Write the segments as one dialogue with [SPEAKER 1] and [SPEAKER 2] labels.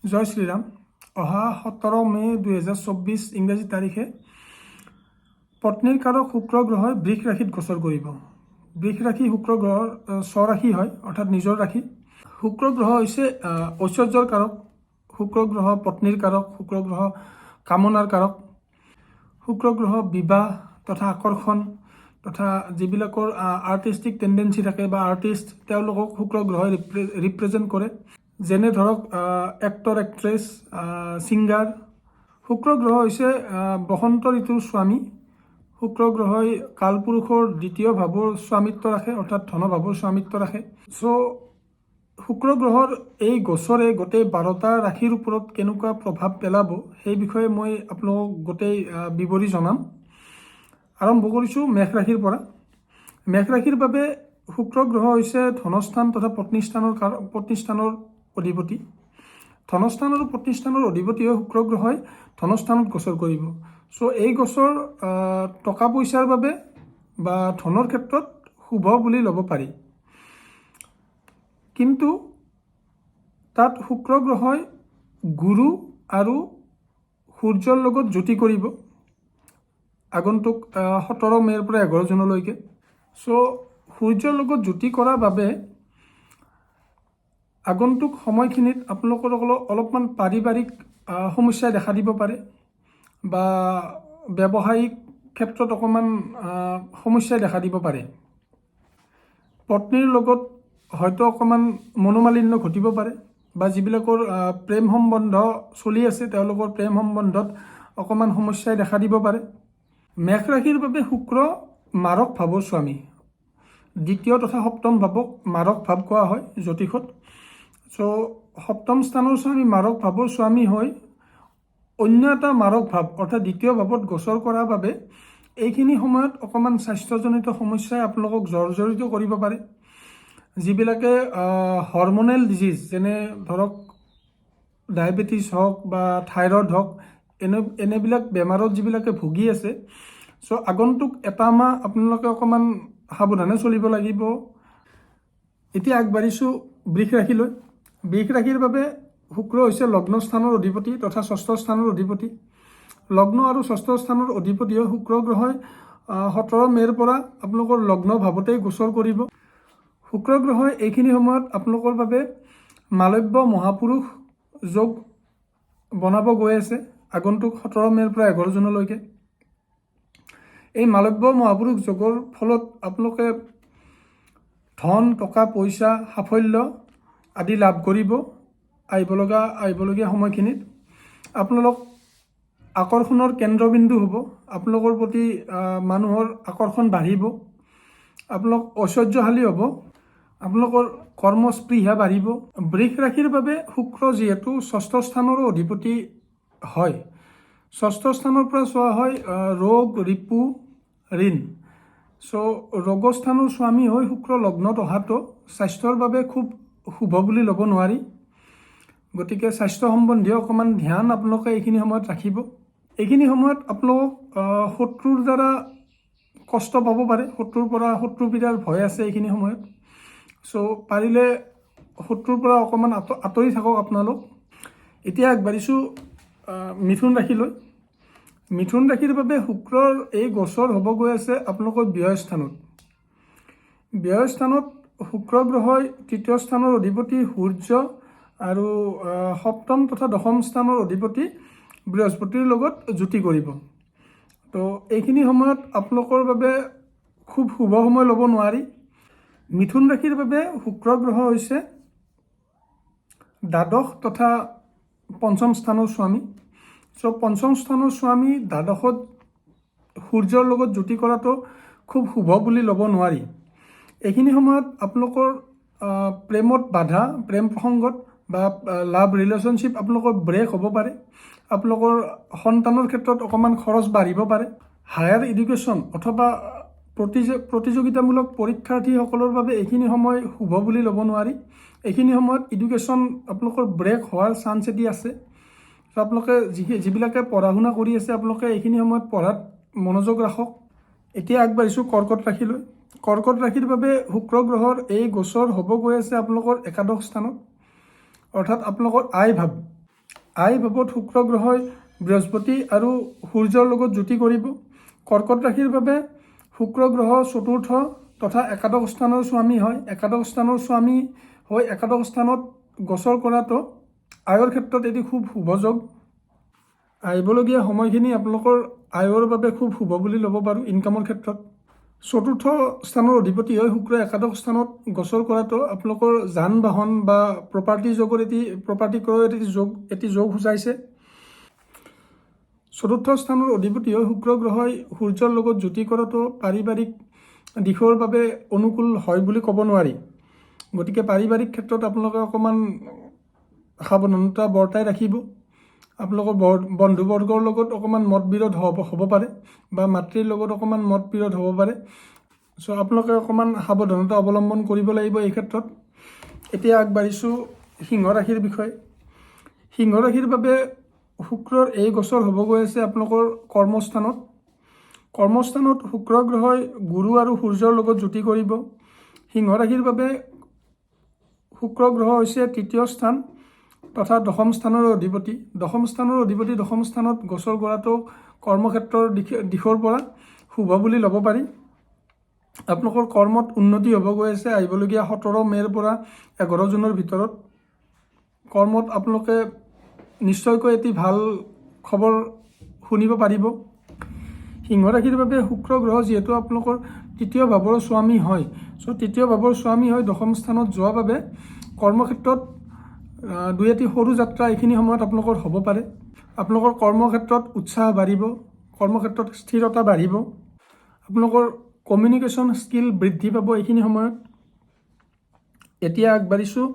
[SPEAKER 1] জয় শ্ৰীৰাম। অহা 17 মে 2024 ইংৰাজী তাৰিখে পত্নীৰ কাৰক শুক্ৰ গ্ৰহই বৃষ ৰাশিত গোচৰ কৰিব। বৃষ ৰাশি শুক্ৰ গ্ৰহৰ স্বৰাশি হয়, অৰ্থাৎ নিজৰ ৰাশি। শুক্ৰ গ্ৰহ হৈছে ঐশ্বৰ্যৰ কাৰক, শুক্ৰ গ্ৰহ পত্নীৰ কাৰক, শুক্ৰ গ্ৰহ কামনাৰ কাৰক, শুক্ৰ গ্ৰহ বিবাহ তথা আকৰ্ষণ তথা যিবিলাকৰ আৰ্টিষ্টিক টেণ্ডেঞ্চি থাকে বা আৰ্টিষ্ট, তেওঁলোকক শুক্ৰ গ্ৰহই ৰিপ্ৰেজেণ্ট কৰে। যেনে ধৰক এক্টৰ, এক্ট্ৰেছ, ছিংগাৰ। শুক্ৰ গ্ৰহ হৈছে বসন্ত ঋতুৰ স্বামী। শুক্ৰ গ্ৰহই কালপুৰুষৰ দ্বিতীয় ভাৱৰ স্বামিত্ব ৰাখে, অৰ্থাৎ ধনভাৱৰ স্বামিত্ব ৰাখে। শুক্ৰ গ্ৰহৰ এই গোচৰে গোটেই 12টা ৰাশিৰ ওপৰত কেনেকুৱা প্ৰভাৱ পেলাব সেই বিষয়ে মই আপোনালোকক গোটেই বিৱৰি জনাম। আৰম্ভ কৰিছোঁ মেষ ৰাশিৰ পৰা। মেষ ৰাশিৰ বাবে শুক্ৰ গ্ৰহ হৈছে ধনস্থান তথা পত্নীস্থানৰ অধিপতি। ধনস্থান আৰু পত্নীস্থানৰ অধিপতি হৈ শুক্ৰ গ্ৰহই ধনস্থানত গোচৰ কৰিব। এই গোচৰ টকা পইচাৰ বাবে বা ধনৰ ক্ষেত্ৰত শুভ বুলি ল'ব পাৰি। কিন্তু তাত শুক্ৰ গ্ৰহই গুৰু আৰু সূৰ্যৰ লগত যুতি কৰিব আগন্তুক 17 মে'ৰ পৰা 11 জুনলৈকে। সূৰ্যৰ লগত যুতি কৰাৰ বাবে আগন্তুক সময়খিনিত আপোনালোকৰ অলপমান পাৰিবাৰিক সমস্যাই দেখা দিব পাৰে বা ব্যৱসায়িক ক্ষেত্ৰত অকণমান সমস্যাই দেখা দিব পাৰে। পত্নীৰ লগত হয়তো অকণমান মনোমালিন্য ঘটিব পাৰে বা যিবিলাকৰ প্ৰেম সম্বন্ধ চলি আছে তেওঁলোকৰ প্ৰেম সম্বন্ধত অকণমান সমস্যাই দেখা দিব পাৰে। মেষ ৰাশিৰ বাবে শুক্ৰ মাৰক ভাৱৰ স্বামী। দ্বিতীয় তথা সপ্তম ভাৱক মাৰক ভাৱ কোৱা হয় জ্যোতিষত। সপ্তম স্থানৰ স্বামী মাৰক ভাৱৰ স্বামী হৈ অন্য এটা মাৰক ভাৱ অৰ্থাৎ দ্বিতীয় ভাৱত গোচৰ কৰাৰ বাবে এইখিনি সময়ত অকণমান স্বাস্থ্যজনিত সমস্যাই আপোনালোকক জৰ্জৰিত কৰিব পাৰে। যিবিলাকে হৰমনেল ডিজিজ যেনে ধৰক ডায়েবেটিছ হওক বা থাইৰইড হওক, এনেবিলাক বেমাৰত যিবিলাকে ভুগি আছে, আগন্তুক এটা মাহ আপোনালোকে অকণমান সাৱধানে চলিব লাগিব। এতিয়া আগবাঢ়িছোঁ বৃষ ৰাশিলৈ। বৃষ ৰাশিৰ বাবে শুক্ৰ হৈছে লগ্ন স্থানৰ অধিপতি তথা ষষ্ঠ স্থানৰ অধিপতি। লগ্ন আৰু ষষ্ঠ স্থানৰ অধিপতি হৈ শুক্ৰ গ্ৰহই 17 মে'ৰ পৰা আপোনালোকৰ লগ্ন ভাৱতেই গোচৰ কৰিব। শুক্ৰ গ্ৰহই এইখিনি সময়ত আপোনালোকৰ বাবে মালব্য মহাপুৰুষ যোগ বনাব গৈ আছে আগন্তুক 17 মে'ৰ পৰা 11 জুনলৈকে। এই মালব্য মহাপুৰুষ যোগৰ ফলত আপোনালোকে ধন, টকা পইচা, সাফল্য আদি লাভ কৰিব। আহিবলগীয়া সময়খিনিত আপোনালোক আকৰ্ষণৰ কেন্দ্ৰবিন্দু হ'ব। আপোনালোকৰ প্ৰতি মানুহৰ আকৰ্ষণ বাঢ়িব। আপোনালোক ঐশ্বৰ্যশালী হ'ব। আপোনালোকৰ কৰ্মস্পৃহা বাঢ়িব। বৃষ ৰাশিৰ বাবে শুক্ৰ যিহেতু ষষ্ঠ স্থানৰো অধিপতি হয়, ষষ্ঠ স্থানৰ পৰা চোৱা হয় ৰোগ, ৰিপু, ঋণ। ৰোগস্থানৰ স্বামী হৈ শুক্ৰ লগ্নত অহাটো স্বাস্থ্যৰ বাবে খুব শুভ বুলি ল'ব নোৱাৰি। গতিকে স্বাস্থ্য সম্বন্ধীয় অকণমান ধ্যান আপোনালোকে এইখিনি সময়ত ৰাখিব। এইখিনি সময়ত আপোনালোকক শত্ৰুৰ দ্বাৰা কষ্ট পাব পাৰে। শত্ৰু পীড়াৰ ভয় আছে এইখিনি সময়ত। পাৰিলে শত্ৰুৰ পৰা অকণমান আঁতৰি থাকক আপোনালোক। এতিয়া আগবাঢ়িছোঁ মিথুন ৰাশিলৈ। মিথুন ৰাশিৰ বাবে শুক্ৰৰ এই গোচৰ হ'ব গৈ আছে আপোনালোকৰ ব্যয় স্থানত। ব্যয় স্থানত শুক্ৰ গ্ৰহই তৃতীয় স্থানৰ অধিপতি সূৰ্য আৰু সপ্তম তথা দশম স্থানৰ অধিপতি বৃহস্পতিৰ লগত যুতি কৰিব। এইখিনি সময়ত আপোনালোকৰ বাবে খুব শুভ সময় ল'ব নোৱাৰি। মিথুন ৰাশিৰ বাবে শুক্ৰ গ্ৰহ হৈছে দ্বাদশ তথা পঞ্চম স্থানৰ স্বামী। পঞ্চম স্থানৰ স্বামী দ্বাদশত সূৰ্যৰ লগত যুতি কৰাটো খুব শুভ বুলি ল'ব নোৱাৰি। এইখিনি সময়ত আপোনালোকৰ প্ৰেমত বাধা, প্ৰেম প্ৰসংগত বা লাভ ৰিলেশ্যনশ্বিপ আপোনালোকৰ ব্ৰেক হ'ব পাৰে। আপোনালোকৰ সন্তানৰ ক্ষেত্ৰত অকণমান খৰচ বাঢ়িব পাৰে। হায়াৰ এডুকেশ্যন অথবা প্ৰতিযোগিতামূলক পৰীক্ষাৰ্থীসকলৰ বাবে এইখিনি সময় শুভ বুলি ল'ব নোৱাৰি। এইখিনি সময়ত এডুকেশ্যন আপোনালোকৰ ব্ৰেক হোৱাৰ চান্স এটি আছে। আপোনালোকে যিবিলাকে পঢ়া শুনা কৰি আছে আপোনালোকে এইখিনি সময়ত পঢ়াত মনোযোগ ৰাখক। এতিয়া আগবাঢ়িছোঁ কৰ্কট ৰাশিলৈ। কৰ্কট ৰাশিৰ বাবে শুক্ৰ গ্ৰহৰ এই গোচৰ হ'ব গৈ আছে আপোনালোকৰ একাদশ স্থানত, অৰ্থাৎ আপোনালোকৰ আয় ভাৱ। আই ভাৱত শুক্ৰ গ্ৰহই বৃহস্পতি আৰু সূৰ্যৰ লগত যুতি কৰিব। কৰ্কট ৰাশিৰ বাবে শুক্ৰ গ্ৰহ চতুৰ্থ তথা একাদশ স্থানৰ স্বামী হয়। একাদশ স্থানৰ স্বামী হৈ একাদশ স্থানত গোচৰ কৰাটো আয়ৰ ক্ষেত্ৰত এটি খুব শুভ যোগ। আহিবলগীয়া সময়খিনি আপোনালোকৰ আয়ৰ বাবে খুব শুভ বুলি ল'ব পাৰোঁ ইনকামৰ ক্ষেত্ৰত। চতুৰ্থ স্থানৰ অধিপতি হৈ শুক্ৰ একাদশ স্থানত গোচৰ কৰাটো আপোনালোকৰ যান বাহন বা প্ৰপাৰ্টি যোগৰ প্ৰপাৰ্টি ক্ৰয়ৰ এটি যোগ সূচাইছে। চতুৰ্থ স্থানৰ অধিপতি হৈ শুক্ৰ গ্ৰহই সূৰ্যৰ লগত যুতি কৰাটো পাৰিবাৰিক দিশৰ বাবে অনুকূল হয় বুলি ক'ব নোৱাৰি। গতিকে পাৰিবাৰিক ক্ষেত্ৰত আপোনালোকে অকণমান সাৱধানতা বৰ্তাই ৰাখিব। আপোনালোকৰ বন্ধুবৰ্গৰ লগত অকণমান মতবিৰোধ হ'ব পাৰে বা মাতৃৰ লগত অকণমান মতবিৰোধ হ'ব পাৰে। চ' আপোনালোকে অকণমান সাৱধানতা অৱলম্বন কৰিব লাগিব এই ক্ষেত্ৰত। এতিয়া আগবাঢ়িছোঁ সিংহ ৰাশিৰ বিষয়ে। সিংহ ৰাশিৰ বাবে শুক্ৰৰ এই গোচৰ হ'ব গৈ আছে আপোনালোকৰ কৰ্মস্থানত। কৰ্মস্থানত শুক্ৰ গ্ৰহই গুৰু আৰু সূৰ্যৰ লগত যুতি কৰিব। সিংহ ৰাশিৰ বাবে শুক্ৰ গ্ৰহ হৈছে তৃতীয় স্থান তথা দশম স্থানৰ অধিপতি। দশম স্থানৰ অধিপতি দশম স্থানত গোচৰ কৰাটো কৰ্মক্ষেত্ৰৰ দিশৰ পৰা শুভ বুলি ল'ব পাৰি। আপোনালোকৰ কৰ্মত উন্নতি হ'ব গৈ আছে আহিবলগীয়া 17 মে'ৰ পৰা 11 জুনৰ ভিতৰত। কৰ্মত আপোনালোকে নিশ্চয়কৈ এটি ভাল খবৰ শুনিব পাৰিব। সিংহ ৰাশিৰ বাবে শুক্ৰ গ্ৰহ যিহেতু আপোনালোকৰ তৃতীয় ভাৱৰ স্বামী হয়, চ' তৃতীয় ভাৱৰ স্বামী হৈ দশম স্থানত যোৱাৰ বাবে কৰ্মক্ষেত্ৰত দুই এটি সৰু যাত্ৰা এইখিনি সময়ত আপোনালোকৰ হ'ব পাৰে। আপোনালোকৰ কৰ্মক্ষেত্ৰত উৎসাহ বাঢ়িব, কৰ্মক্ষেত্ৰত স্থিৰতা বাঢ়িব, আপোনালোকৰ কমিউনিকেশ্যন স্কিল বৃদ্ধি পাব এইখিনি সময়ত। এতিয়া আগবাঢ়িছোঁ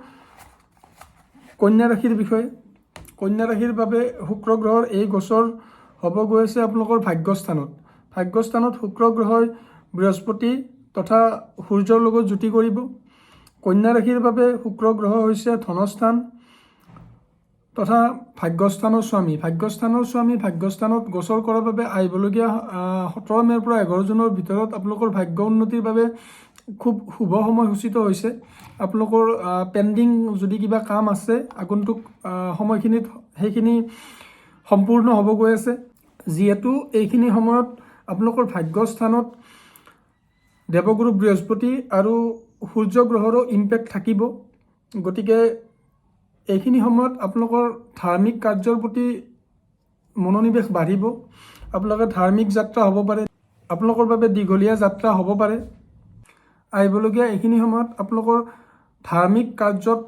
[SPEAKER 1] কন্যা ৰাশিৰ বিষয়ে। কন্যা ৰাশিৰ বাবে শুক্ৰ গ্ৰহৰ এই গোচৰ হ'ব গৈ আছে আপোনালোকৰ ভাগ্যস্থানত। ভাগ্যস্থানত শুক্ৰ গ্ৰহই বৃহস্পতি তথা সূৰ্যৰ লগত যুতি কৰিব। কন্যা ৰাশিৰ বাবে শুক্ৰ গ্ৰহ হৈছে ধনস্থান তথা ভাগ্যস্থানৰ স্বামী। ভাগ্যস্থানত গোচৰ কৰাৰ বাবে আহিবলগীয়া 17 মে'ৰ পৰা 11 জুনৰ ভিতৰত আপোনালোকৰ ভাগ্য উন্নতিৰ বাবে খুব শুভ সময় সূচিত হৈছে। আপোনালোকৰ পেণ্ডিং যদি কিবা কাম আছে আগন্তুক সময়খিনিত সেইখিনি সম্পূৰ্ণ হ'ব গৈ আছে। যিহেতু এইখিনি সময়ত আপোনালোকৰ ভাগ্যস্থানত দেৱগুৰু বৃহস্পতি আৰু সূৰ্য গ্ৰহৰো ইম্পেক্ট থাকিব। গতিকে এইখিনি সময়ত আপোনালোকৰ ধাৰ্মিক কাৰ্যৰ প্ৰতি মনোনিৱেশ বাঢ়িব। আপোনালোকে ধাৰ্মিক যাত্ৰা হ'ব পাৰে, আপোনালোকৰ বাবে দীঘলীয়া যাত্ৰা হ'ব পাৰে। আহিবলগীয়া এইখিনি সময়ত আপোনালোকৰ ধাৰ্মিক কাৰ্যৰ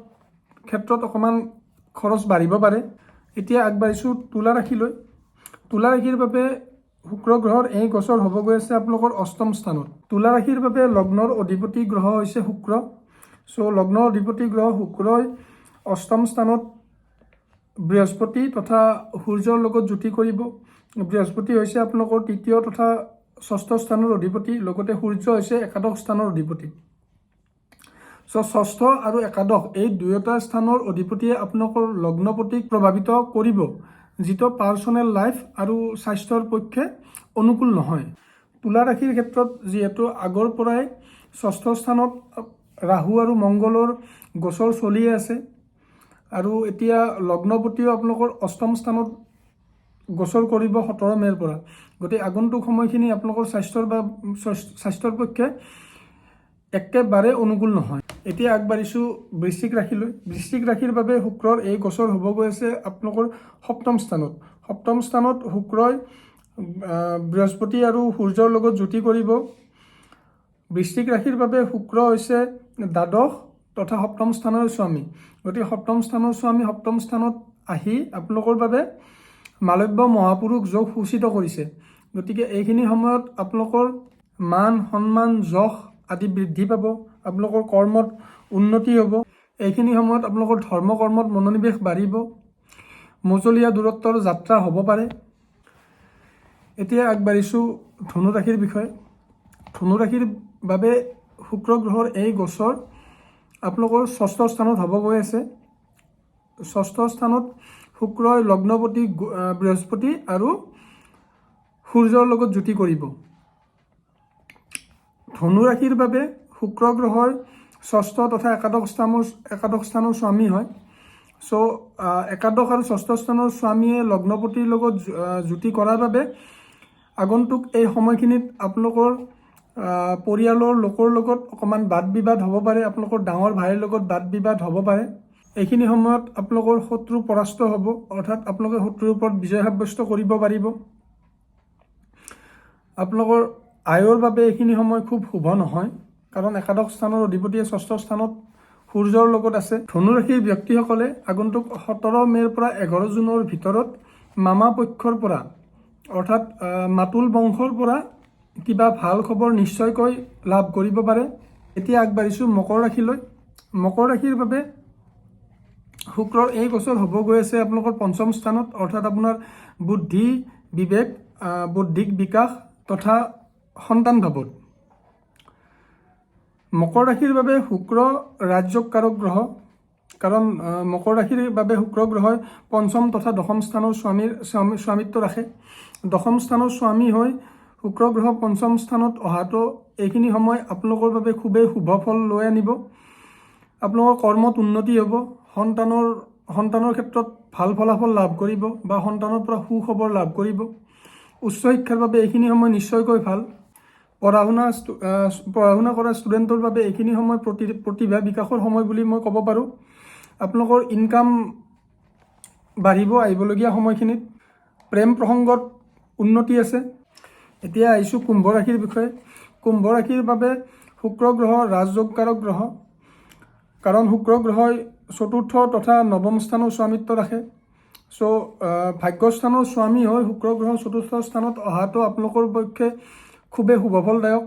[SPEAKER 1] ক্ষেত্ৰত অকণমান খৰচ বাঢ়িব পাৰে। এতিয়া আগবাঢ়িছোঁ তুলা ৰাশিলৈ। তুলা ৰাশিৰ বাবে শুক্ৰ গ্ৰহৰ এই গোচৰ হ'ব গৈ আছে আপোনালোকৰ অষ্টম স্থানত। তুলা ৰাশিৰ বাবে লগ্নৰ অধিপতি গ্ৰহ হৈছে শুক্ৰ। চ' লগ্নৰ অধিপতি গ্ৰহ শুক্ৰই অষ্টম স্থানত বৃহস্পতি তথা সূৰ্যৰ লগত যুতি কৰিব। বৃহস্পতি হৈছে আপোনালোকৰ তৃতীয় তথা ষষ্ঠ স্থানৰ অধিপতি, লগতে সূৰ্য হৈছে একাদশ স্থানৰ অধিপতি। চ' ষষ্ঠ আৰু একাদশ এই দুয়োটা স্থানৰ অধিপতিয়ে আপোনালোকৰ লগ্নপতিক প্ৰভাৱিত কৰিব, যিটো পাৰ্চনেল লাইফ আৰু স্বাস্থ্যৰ পক্ষে অনুকূল নহয়। তুলা ৰাশিৰ ক্ষেত্ৰত যিহেতু আগৰ পৰাই ষষ্ঠ স্থানত ৰাহু আৰু মংগলৰ গোচৰ চলিয়ে আছে আৰু এতিয়া লগ্নপতিও আপোনালোকৰ অষ্টম স্থানত গোচৰ কৰিব 17 মে'ৰ পৰা। গতিকে আগন্তুক সময়খিনি আপোনালোকৰ স্বাস্থ্যৰ পক্ষে একেবাৰে অনুকূল নহয়। এতিয়া আগবাঢ়িছোঁ বৃশ্চিক ৰাশিলৈ। বৃশ্চিক ৰাশিৰ বাবে শুক্ৰৰ এই গোচৰ হ'ব গৈ আছে আপোনালোকৰ সপ্তম স্থানত। সপ্তম স্থানত শুক্ৰই বৃহস্পতি আৰু সূৰ্যৰ লগত যুতি কৰিব। বৃশ্চিক ৰাশিৰ বাবে শুক্ৰ হৈছে দ্বাদশ তথা সপ্তম স্থানৰ স্বামী। গতিকে সপ্তম স্থানৰ স্বামী সপ্তম স্থানত আহি আপোনালোকৰ বাবে মালব্য মহাপুৰুষ যোগ সূচিত কৰিছে। গতিকে এইখিনি সময়ত আপোনালোকৰ মান সন্মান যশ আদি বৃদ্ধি পাব, আপোনালোকৰ কৰ্মত উন্নতি হ'ব। এইখিনি সময়ত আপোনালোকৰ ধৰ্ম কৰ্মত মনোনিৱেশ বাঢ়িব, মজলীয়া দূৰত্বৰ যাত্ৰা হ'ব পাৰে। এতিয়া আগবাঢ়িছোঁ ধনু ৰাশিৰ বিষয়ে। ধনু ৰাশিৰ বাবে শুক্ৰ গ্ৰহৰ এই গোচৰ আপোনালোকৰ ষষ্ঠ স্থানত হ'ব গৈ আছে। ষষ্ঠ স্থানত শুক্ৰই লগ্নপতি বৃহস্পতি আৰু সূৰ্যৰ লগত যুতি কৰিব। ধনু ৰাশিৰ বাবে শুক্ৰ গ্ৰহৰ ষষ্ঠ তথা একাদশ স্থানৰ স্বামী হয়। চ' একাদশ আৰু ষষ্ঠ স্থানৰ স্বামীয়ে লগ্নপতিৰ লগত যুতি কৰাৰ বাবে আগন্তুক এই সময়খিনিত আপোনালোকৰ পৰিয়ালৰ লোকৰ লগত অকণমান বাদ বিবাদ হ'ব পাৰে, আপোনালোকৰ ডাঙৰ ভাইৰ লগত বাদ বিবাদ হ'ব পাৰে। এইখিনি সময়ত আপোনালোকৰ শত্ৰু পৰাস্ত হ'ব, অৰ্থাৎ আপোনালোকে শত্ৰুৰ ওপৰত বিজয় সাব্যস্ত কৰিব পাৰিব। আপোনালোকৰ আয়ৰ বাবে এইখিনি সময় খুব শুভ নহয়, কাৰণ একাদশ স্থানৰ অধিপতিয়ে ষষ্ঠ স্থানত সূৰ্যৰ লগত আছে। ধনুৰাশিৰ ব্যক্তিসকলে আগন্তুক 17 মে'ৰ পৰা 11 জুনৰ ভিতৰত মামা পক্ষৰ পৰা অৰ্থাৎ মাতুল বংশৰ পৰা কিবা ভাল খবৰ নিশ্চয়কৈ লাভ কৰিব পাৰে। এতিয়া আগবাঢ়িছোঁ মকৰ ৰাশিলৈ। মকৰ ৰাশিৰ বাবে শুক্ৰৰ এই বছৰ হ'ব গৈ আছে আপোনালোকৰ পঞ্চম স্থানত, অৰ্থাৎ আপোনাৰ বুদ্ধি, বিবেক, বৌদ্ধিক বিকাশ তথা সন্তান ভাৱত। মকৰ ৰাশিৰ বাবে শুক্ৰ ৰাজযোগ কাৰক গ্ৰহ, কাৰণ মকৰ ৰাশিৰ বাবে শুক্ৰ গ্ৰহই পঞ্চম তথা দশম স্থানৰ স্বামিত্ব ৰাখে। দশম স্থানৰ স্বামী হৈ শুক্ৰ গ্ৰহ পঞ্চম স্থানত অহাটো এইখিনি সময় আপোনালোকৰ বাবে খুবেই শুভ ফল লৈ আনিব। আপোনালোকৰ কৰ্মত উন্নতি হ'ব, সন্তানৰ ক্ষেত্ৰত ভাল ফলাফল লাভ কৰিব বা সন্তানৰ পৰা সুখবৰ লাভ কৰিব। উচ্চ শিক্ষাৰ বাবে এইখিনি সময় নিশ্চয়কৈ ভাল। পঢ়া শুনা কৰা ষ্টুডেণ্টৰ বাবে এইখিনি সময় প্ৰতিভা বিকাশৰ সময় বুলি মই ক'ব পাৰোঁ। আপোনালোকৰ ইনকাম বাঢ়িব আহিবলগীয়া সময়খিনিত। প্ৰেম প্ৰসংগত উন্নতি আছে। এতিয়া আহিছোঁ কুম্ভ ৰাশিৰ বিষয়ে। কুম্ভ ৰাশিৰ বাবে শুক্ৰ গ্ৰহ ৰাজযোগকাৰক গ্ৰহ, কাৰণ শুক্ৰ গ্ৰহই চতুৰ্থ তথা নৱম স্থানৰ স্বামিত্ব ৰাখে। চ' ভাগ্যস্থানৰ স্বামী হৈ শুক্ৰ গ্ৰহ চতুৰ্থ স্থানত অহাটো আপোনালোকৰ পক্ষে খুবেই শুভফলদায়ক।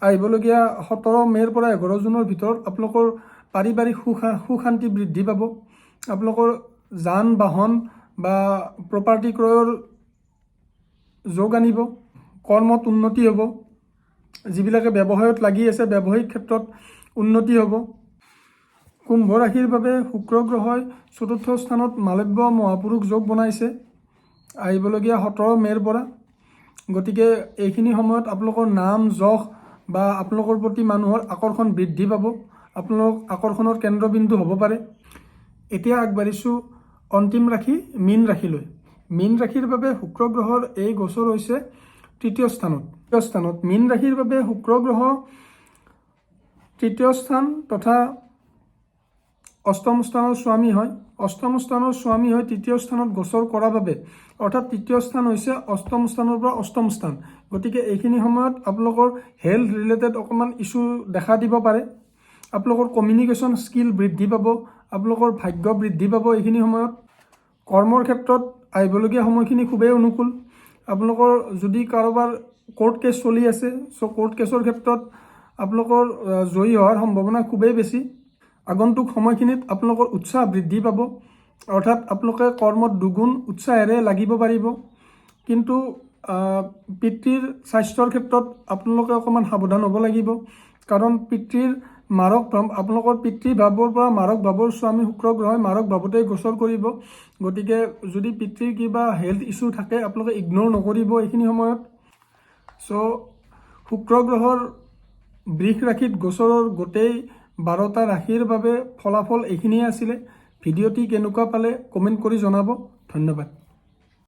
[SPEAKER 1] আহিবলগীয়া 17 মে'ৰ পৰা 11 জুনৰ ভিতৰত আপোনালোকৰ পাৰিবাৰিক সুখ শান্তি বৃদ্ধি পাব। আপোনালোকৰ যান বাহন বা প্ৰপাৰ্টি ক্ৰয়ৰ যোগ আনিব। কৰ্মত উন্নতি হ'ব। যিবিলাকে ব্যৱসায়ত লাগি আছে ব্যৱসায়িক ক্ষেত্ৰত উন্নতি হ'ব। কুম্ভ ৰাশিৰ বাবে শুক্ৰ গ্ৰহই চতুৰ্থ স্থানত মালব্য মহাপুৰুষ যোগ বনাইছে আহিবলগীয়া 17 মে'ৰ পৰা। গতিকে এইখিনি সময়ত আপোনালোকৰ নাম যশ বা আপোনালোকৰ প্ৰতি মানুহৰ আকৰ্ষণ বৃদ্ধি পাব। আপোনালোক আকৰ্ষণৰ কেন্দ্ৰবিন্দু হ'ব পাৰে। এতিয়া আগবাঢ়িছোঁ অন্তিম ৰাশি মীন ৰাশিলৈ। মীন ৰাশিৰ বাবে শুক্ৰ গ্ৰহৰ এই গোচৰ হৈছে তৃতীয় স্থানত। মীন ৰাশিৰ বাবে শুক্ৰ গ্ৰহ তৃতীয় স্থান তথা অষ্টম স্থানৰ স্বামী হয়। অষ্টম স্থানৰ স্বামী হৈ তৃতীয় স্থানত গোচৰ কৰাৰ বাবে, অৰ্থাৎ তৃতীয় স্থান হৈছে অষ্টম স্থানৰ পৰা অষ্টম স্থান। গতিকে এইখিনি সময়ত আপোনালোকৰ হেল্থ ৰিলেটেড অকণমান ইছ্যু দেখা দিব পাৰে। আপোনালোকৰ কমিউনিকেশ্যন স্কিল বৃদ্ধি পাব, আপোনালোকৰ ভাগ্য বৃদ্ধি পাব। এইখিনি সময়ত কৰ্মৰ ক্ষেত্ৰত আহিবলগীয়া সময়খিনি খুবেই অনুকূল। আপোনালোকৰ যদি কাৰোবাৰ কোৰ্ট কেছ চলি আছে, চ' কোৰ্ট কেছৰ ক্ষেত্ৰত আপোনালোকৰ জয়ী হোৱাৰ সম্ভাৱনা খুবেই বেছি। আগন্তুক সময়খিনিত আপোনালোকৰ উৎসাহ বৃদ্ধি পাব, অৰ্থাৎ আপোনালোকে কৰ্মত দুগুণ উৎসাহেৰে লাগিব পাৰিব। কিন্তু পিতৃৰ স্বাস্থ্যৰ ক্ষেত্ৰত আপোনালোকে অকণমান সাৱধান হ'ব লাগিব, কাৰণ পিতৃৰ আপোনালোকৰ পিতৃভাৱৰ পৰা মাৰক ভাৱৰ স্বামী শুক্ৰ গ্ৰহই মাৰক ভাৱতেই গোচৰ কৰিব। গতিকে যদি পিতৃৰ কিবা হেল্থ ইছ্যু থাকে আপোনালোকে ইগন'ৰ নকৰিব এইখিনি সময়ত। চ' শুক্ৰ গ্ৰহৰ বৃষ ৰাশিত গোচৰৰ গোটেই 12টা ৰাশিৰ বাবে ফলাফল এইখিনিয়ে আছিলে। ভিডিঅ'টি কেনেকুৱা পালে কমেণ্ট কৰি জনাব। ধন্যবাদ।